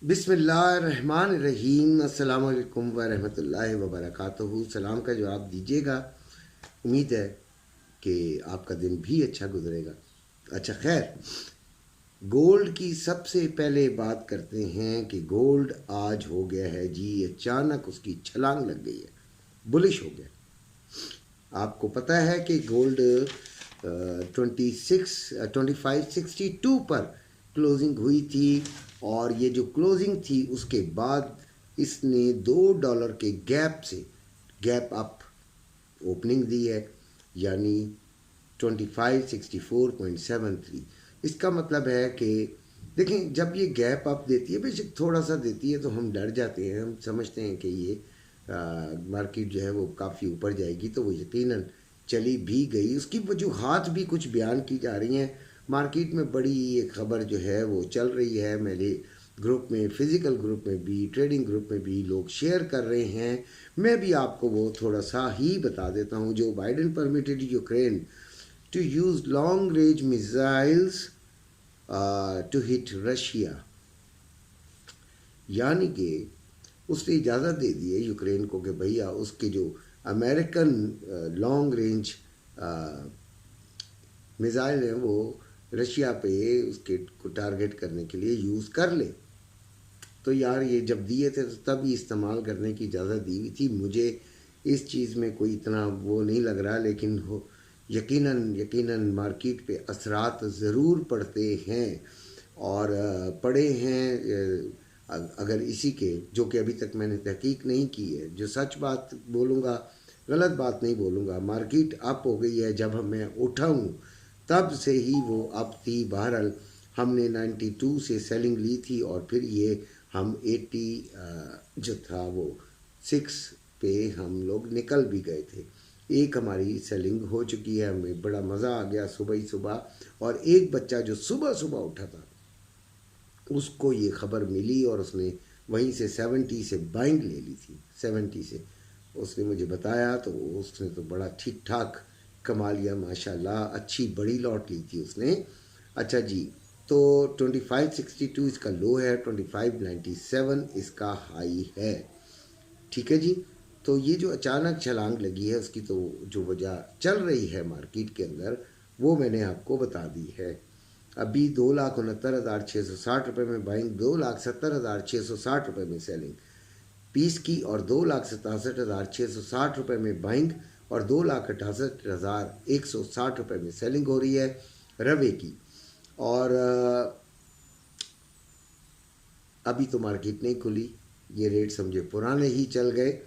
बिस्मिल्लाहिर्रहमानिर्रहीम। अस्सलाम वालेकुम वरहमतुल्लाहि वबरकातुहू। सलाम का जवाब दीजिएगा। उम्मीद है कि आपका दिन भी अच्छा गुजरेगा। अच्छा खैर, गोल्ड की सबसे पहले बात करते हैं कि गोल्ड आज हो गया है जी, अचानक उसकी छलांग लग गई है, बुलिश हो गया। आपको पता है कि गोल्ड 2562 पर क्लोजिंग हुई थी, और ये जो क्लोजिंग थी उसके बाद इसने $2 के गैप से गैप अप ओपनिंग दी है, यानी 2564.73। इसका मतलब है कि देखें, जब ये गैप अप देती है, बेशक थोड़ा सा देती है तो हम डर जाते हैं, हम समझते हैं कि ये मार्केट जो है वो काफ़ी ऊपर जाएगी, तो वो यकीनन चली भी गई। उसकी वजूहात भी कुछ बयान की जा रही हैं। मार्केट में बड़ी एक ख़बर जो है वो चल रही है, मेरे ग्रुप में, फिज़िकल ग्रुप में भी, ट्रेडिंग ग्रुप में भी लोग शेयर कर रहे हैं। मैं भी आपको वो थोड़ा सा ही बता देता हूँ। जो Biden permitted Ukraine to use long range missiles to hit Russia, यानी कि उसने इजाज़त दे दी है यूक्रेन को कि भैया उसके जो अमेरिकन लॉन्ग रेंज मिसाइल हैं वो रशिया पे उसके को टारगेट करने के लिए यूज़ कर ले। तो यार, ये जब दिए थे तो तभी इस्तेमाल करने की इजाज़त दी हुई थी। मुझे इस चीज़ में कोई इतना वो नहीं लग रहा, लेकिन हो यकीनन यकीनन मार्केट पे असरात ज़रूर पड़ते हैं, और पड़े हैं। अगर इसी के, जो कि अभी तक मैंने तहकीक नहीं की है, जो सच बात बोलूँगा, गलत बात नहीं बोलूँगा, मार्केट अप हो गई है। जब मैं उठा हूँ तब से ही वो अप थी। बहरहाल हमने 92 से सेलिंग ली थी, और फिर ये हम 80 जो था वो 6 पे हम लोग निकल भी गए थे। एक हमारी सेलिंग हो चुकी है, हमें बड़ा मज़ा आ गया सुबह ही सुबह। और एक बच्चा जो सुबह सुबह उठा था, उसको ये ख़बर मिली और उसने वहीं से 70 से बाइंग ले ली थी। 70 से उसने मुझे बताया, तो उसने तो बड़ा ठीक ठाक कमा लिया माशाल्लाह, अच्छी बड़ी लॉट ली थी उसने। अच्छा जी, तो 2562 इसका लो है, 2597 इसका हाई है। ठीक है जी। तो ये जो अचानक छलांग लगी है उसकी तो जो वजह चल रही है मार्केट के अंदर, वो मैंने आपको बता दी है। अभी 2,69,660 रुपये में बाइंग, 2,70,660 रुपये में सेलिंग पीस की, और 2,67,660 रुपये में बाइंग, और 2,68,160 रुपये में सेलिंग हो रही है रवे की। और अभी तो मार्केट नहीं खुली, ये रेट समझे पुराने ही चल गए।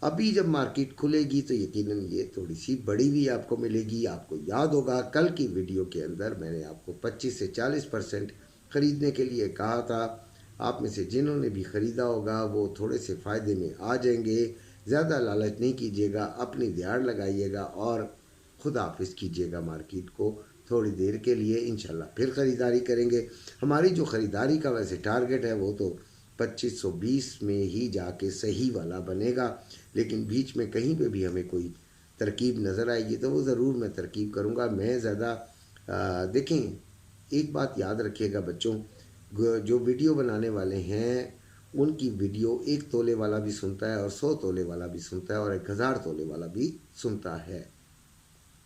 अभी जब मार्केट खुलेगी तो यकीनन ये थोड़ी सी बड़ी भी आपको मिलेगी। आपको याद होगा कल की वीडियो के अंदर मैंने आपको 25 से 40% ख़रीदने के लिए कहा था। आप में से जिन्होंने भी ख़रीदा होगा वो थोड़े से फ़ायदे में आ जाएंगे। ज़्यादा लालच नहीं कीजिएगा, अपनी ध्यान लगाइएगा और खुदा हाफिज़ कीजिएगा। मार्केट को थोड़ी देर के लिए इंशाल्लाह फिर ख़रीदारी करेंगे। हमारी जो ख़रीदारी का वैसे टारगेट है वो तो 2520 में ही जाके सही वाला बनेगा, लेकिन बीच में कहीं पे भी हमें कोई तरकीब नज़र आएगी तो वो ज़रूर मैं तरकीब करूँगा। मैं ज़्यादा देखें, एक बात याद रखिएगा बच्चों, जो वीडियो बनाने वाले हैं उनकी वीडियो 1 तोले वाला भी सुनता है, और 100 तोले वाला भी सुनता है, और 1000 तोले वाला भी सुनता है।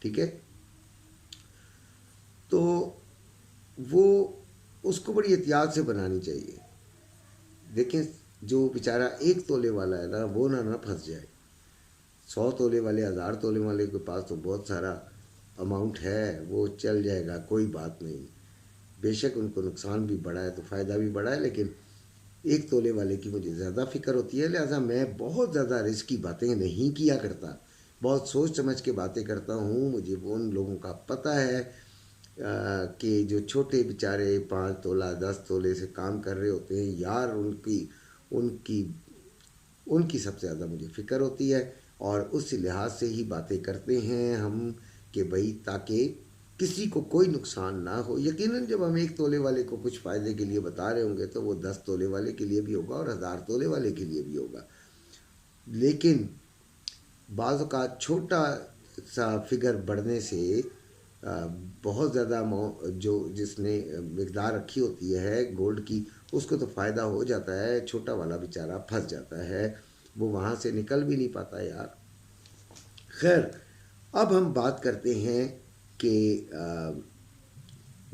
ठीक है, तो वो उसको बड़ी एहतियात से बनानी चाहिए। देखें, जो बेचारा 1 तोले वाला है ना, वो ना फंस जाए। 100 तोले वाले, 1000 तोले वाले के पास तो बहुत सारा अमाउंट है, वो चल जाएगा, कोई बात नहीं। बेशक उनको नुकसान भी बड़ा है तो फ़ायदा भी बड़ा है, लेकिन 1 तोले वाले की मुझे ज़्यादा फ़िक्र होती है। लिहाजा मैं बहुत ज़्यादा रिस्क की बातें नहीं किया करता, बहुत सोच समझ के बातें करता हूँ। मुझे उन लोगों का पता है कि जो छोटे बेचारे 5 तोला 10 तोले से काम कर रहे होते हैं यार, उनकी उनकी उनकी सबसे ज़्यादा मुझे फ़िक्र होती है। और उस लिहाज से ही बातें करते हैं हम कि भाई ताकि किसी को कोई नुकसान ना हो। यकीनन जब हम 1 तोले वाले को कुछ फ़ायदे के लिए बता रहे होंगे तो वो 10 तोले वाले के लिए भी होगा और 1000 तोले वाले के लिए भी होगा। लेकिन बाज़ औक़ात छोटा सा फिगर बढ़ने से बहुत ज़्यादा जो जिसने मिकदार रखी होती है गोल्ड की, उसको तो फ़ायदा हो जाता है, छोटा वाला बेचारा फंस जाता है, वो वहाँ से निकल भी नहीं पाता यार। खैर, अब हम बात करते हैं कि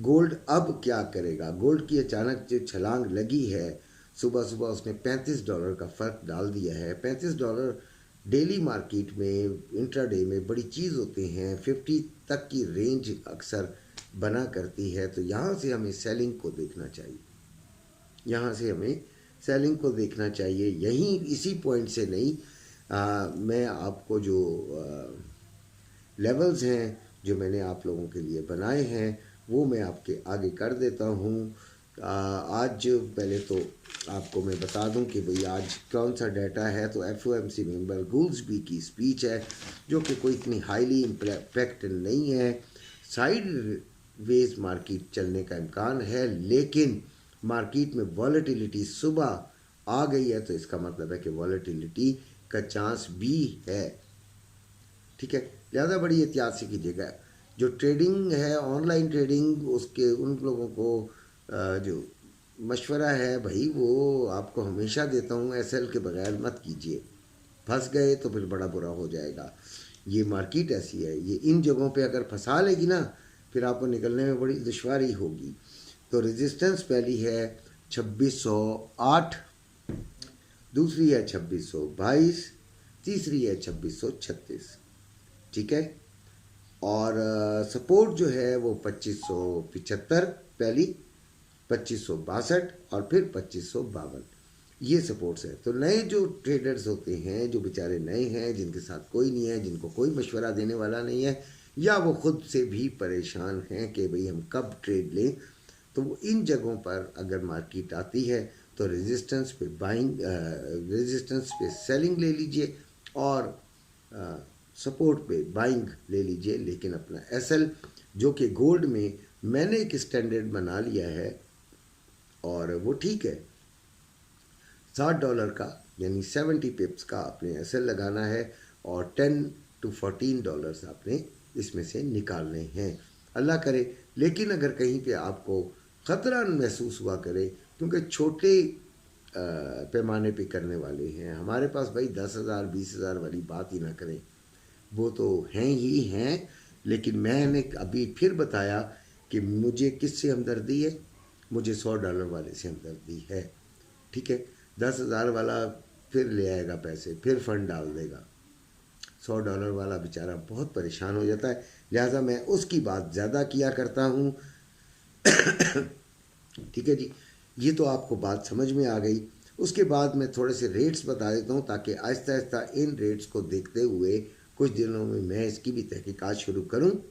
गोल्ड अब क्या करेगा। गोल्ड की अचानक जो छलांग लगी है, सुबह सुबह उसने $35 का फ़र्क डाल दिया है। $35 डेली मार्केट में इंट्राडे में बड़ी चीज़ होते हैं, 50 तक की रेंज अक्सर बना करती है। तो यहाँ से हमें सेलिंग को देखना चाहिए, यहाँ से हमें सेलिंग को देखना चाहिए, यहीं इसी पॉइंट से नहीं। मैं आपको जो लेवल्स हैं जो मैंने आप लोगों के लिए बनाए हैं वो मैं आपके आगे कर देता हूँ। आज पहले तो आपको मैं बता दूं कि भाई आज कौन सा डाटा है। तो FOMC मेंबर गूल्सबी की स्पीच है जो कि कोई इतनी हाईली इम्पैक्ट नहीं है। साइड वेज मार्केट चलने का इम्कान है, लेकिन मार्केट में वॉलेटिलिटी सुबह आ गई है, तो इसका मतलब है कि वॉलेटिलिटी का चांस भी है। ठीक है, ज़्यादा बड़ी एहतियात से कीजिएगा। जो ट्रेडिंग है, ऑनलाइन ट्रेडिंग, उसके उन लोगों को जो मशवरा है भाई वो आपको हमेशा देता हूँ, SL के बगैर मत कीजिए। फंस गए तो फिर बड़ा बुरा हो जाएगा। ये मार्केट ऐसी है, ये इन जगहों पे अगर फंसा लेगी ना, फिर आपको निकलने में बड़ी दुश्वारी होगी। तो रेजिस्टेंस पहली है 2608, दूसरी है 2622, तीसरी है 2636। ठीक है, और सपोर्ट जो है वो 2575 पहली, 2562 और फिर 2552, ये सपोर्ट्स है। तो नए जो ट्रेडर्स होते हैं, जो बेचारे नए हैं, जिनके साथ कोई नहीं है, जिनको कोई मशवरा देने वाला नहीं है, या वो खुद से भी परेशान हैं कि भाई हम कब ट्रेड लें, तो वो इन जगहों पर अगर मार्केट आती है तो रेजिस्टेंस पे बाइंग, रेजिस्टेंस पे सेलिंग ले लीजिए और सपोर्ट पे बाइंग ले लीजिए। लेकिन अपना SL जो कि गोल्ड में मैंने एक स्टैंडर्ड बना लिया है और वो ठीक है, $60 का यानी 70 पिप्स का आपने SL लगाना है और $10 to $14 आपने इसमें से निकालने हैं। अल्लाह करे, लेकिन अगर कहीं पे आपको ख़तरा महसूस हुआ करे, क्योंकि छोटे पैमाने पे करने वाले हैं हमारे पास, भाई 10,000 20,000 वाली बात ही ना करें, वो तो हैं ही हैं। लेकिन मैंने अभी फिर बताया कि मुझे किससे हमदर्दी है, मुझे $100 वाले से हमदर्दी है। ठीक है, 10,000 वाला फिर ले आएगा पैसे, फिर फंड डाल देगा, $100 वाला बेचारा बहुत परेशान हो जाता है। लिहाजा मैं उसकी बात ज़्यादा किया करता हूँ। ठीक है जी, ये तो आपको बात समझ में आ गई। उसके बाद मैं थोड़े से रेट्स बता देता हूँ ताकि आहिस्ता आहिस्ता इन रेट्स को देखते हुए कुछ दिनों में मैं इसकी भी तहकीकात शुरू करूँ,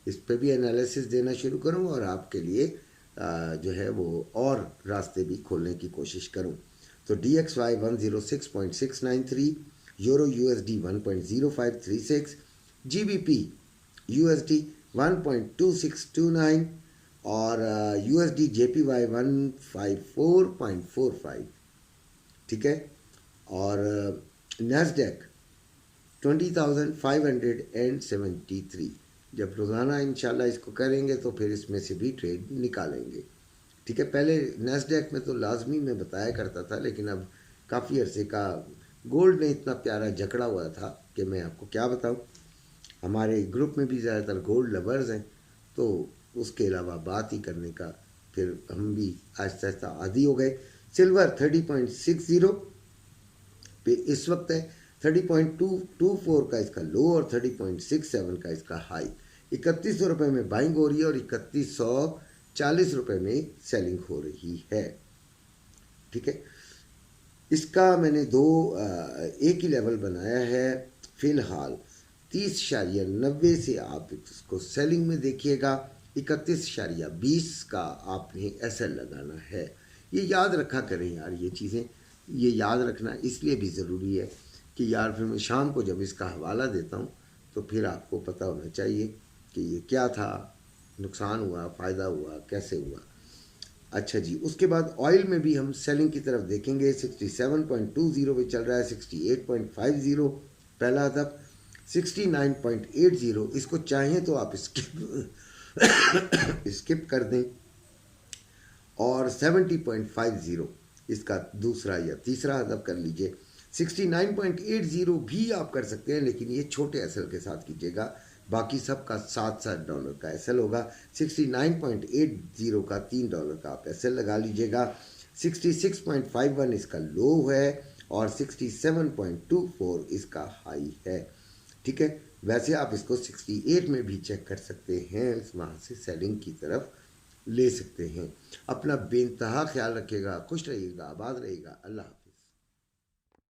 इस पर भी एनालिसिस देना शुरू करूँ और आपके लिए जो है वो और रास्ते भी खोलने की कोशिश करूँ। तो DXY 106.693, euro USD 1.0536, GBP USD 1.2629 और USD JPY 154.45। ठीक है, और NASDAQ 20,573। जब रोज़ाना इंशाल्लाह इसको करेंगे तो फिर इसमें से भी ट्रेड निकालेंगे। ठीक है, पहले NASDAQ में तो लाजमी मैं बताया करता था, लेकिन अब काफ़ी अरसे का गोल्ड ने इतना प्यारा जकड़ा हुआ था कि मैं आपको क्या बताऊं। हमारे ग्रुप में भी ज़्यादातर गोल्ड लवर्स हैं, तो उसके अलावा बात ही करने का फिर हम भी आहिस्ता आहिस्ता आदी हो गए। सिल्वर 30.60 पे इस वक्त है, 30.224 का इसका लो और 30.67 का इसका हाई। 3100 रुपये में बाइंग हो रही है और 3140 रुपये में सेलिंग हो रही है। ठीक है, इसका मैंने एक ही लेवल बनाया है फ़िलहाल। 30.90 से आप इसको सेलिंग में देखिएगा, 31.20 का आपने SL लगाना है। ये याद रखा करें यार, ये चीज़ें ये याद रखना इसलिए भी ज़रूरी है कि यार फिर मैं शाम को जब इसका हवाला देता हूँ तो फिर आपको पता होना चाहिए कि ये क्या था, नुकसान हुआ, फ़ायदा हुआ, कैसे हुआ। अच्छा जी, उसके बाद ऑयल में भी हम सेलिंग की तरफ देखेंगे। 67.20 पे चल रहा है, 68.50 पहला हदफ, 69.80 इसको चाहें तो आप स्किप स्किप कर दें, और 70.50 इसका दूसरा या तीसरा अदब कर लीजिए। 69.80 भी आप कर सकते हैं, लेकिन ये छोटे एसएल के साथ कीजिएगा, बाकी सब का $7 का एसएल होगा। 69.80 का $3 का आप एसएल लगा लीजिएगा। 66.51 इसका लो है और 67.24 इसका हाई है। ठीक है, वैसे आप इसको 68 में भी चेक कर सकते हैं, वहाँ से सेलिंग की तरफ ले सकते हैं। अपना बेइंतहा ख्याल रखिएगा, खुश रहिएगा, आबाद रहिएगा। अल्लाह।